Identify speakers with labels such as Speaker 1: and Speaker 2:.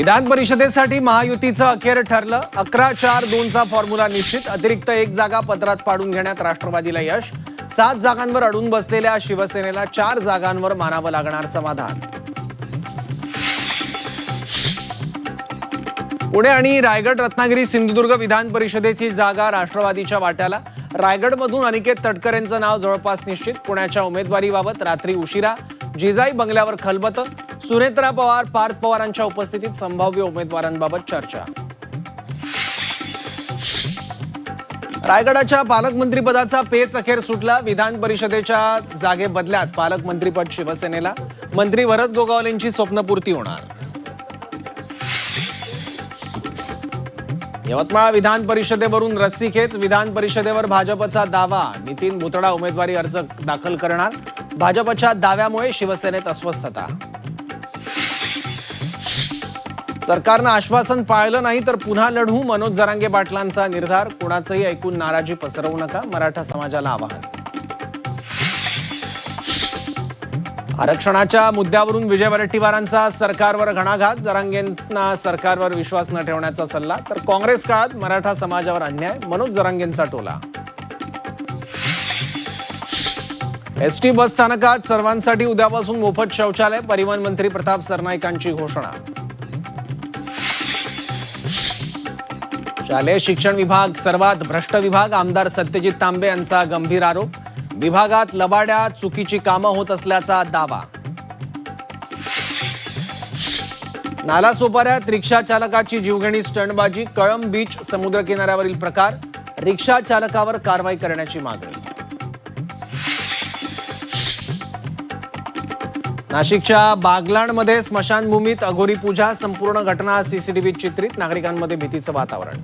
Speaker 1: विधान परिषदेसाठी महायुतीचं अखेर ठरलं। 11-4-2चा फॉर्म्युला निश्चित। अतिरिक्त एक जागा पदरात पाडून घेण्यात राष्ट्रवादीला यश। 7 जागांवर अडून बसलेल्या शिवसेनेला 4 जागांवर मानावं लागणार समाधान। पुणे आणि रायगड, रत्नागिरी, सिंधुदुर्ग विधान परिषदेची जागा राष्ट्रवादीच्या वाट्याला। रायगडमधून अनिकेत तटकरेंचं नाव जवळपास निश्चित। पुण्याच्या उमेदवारीबाबत रात्री उशिरा जिजाई बंगल्यावर खलबतं। सुनेत्रा पवार, पार्थ पवारांच्या उपस्थितीत संभाव्य उमेदवारांबाबत चर्चा। रायगडाच्या पालकमंत्रीपदाचा पेच अखेर सुटला। विधान परिषदेच्या जागे बदल्यात पालकमंत्रीपद शिवसेनेला। मंत्री भरत गोगावलेंची स्वप्नपूर्ती होणार। यवतमाळ विधान परिषदेवरून रस्सीखेच। विधान परिषदेवर भाजपचा दावा। नितीन भुतडा उमेदवारी अर्ज दाखल करणार। भाजपच्या दाव्यामुळे शिवसेनेत अस्वस्थता। सरकारनं आश्वासन पाळलं नाही तर पुन्हा लढू, मनोज जरांगे पाटलांचा निर्धार। कोणाचंही ऐकून नाराजी पसरवू नका, मराठा समाजाला आवाहन। आरक्षणाच्या मुद्द्यावरून विजय वडेट्टीवारांचा सरकारवर घणाघात। जरांगेंना सरकारवर विश्वास न ठेवण्याचा सल्ला, तर काँग्रेस काळात मराठा समाजावर अन्याय, मनोज जरांगेंचा टोला। एसटी बस स्थानकात सर्वांसाठी उद्यापासून मोफत शौचालय। परिवहन मंत्री प्रताप सरनाईकांची घोषणा। शालेय शिक्षण विभाग सर्वात भ्रष्ट विभाग। आमदार सत्यजित तांबे यांचा गंभीर आरोप। विभागात लबाड्या, चुकीची कामं होत असल्याचा दावा। नालासोपाऱ्यात रिक्षा चालकाची जीवघेणी स्टंटबाजी। कळंब बीच समुद्र किनाऱ्यावरील प्रकार। रिक्षा चालकावर कारवाई करण्याची मागणी। नाशिकच्या बागलाणमध्ये स्मशानभूमीत अघोरी पूजा। संपूर्ण घटना सीसीटीव्हीत चित्रित। नागरिकांमध्ये भीतीचं वातावरण।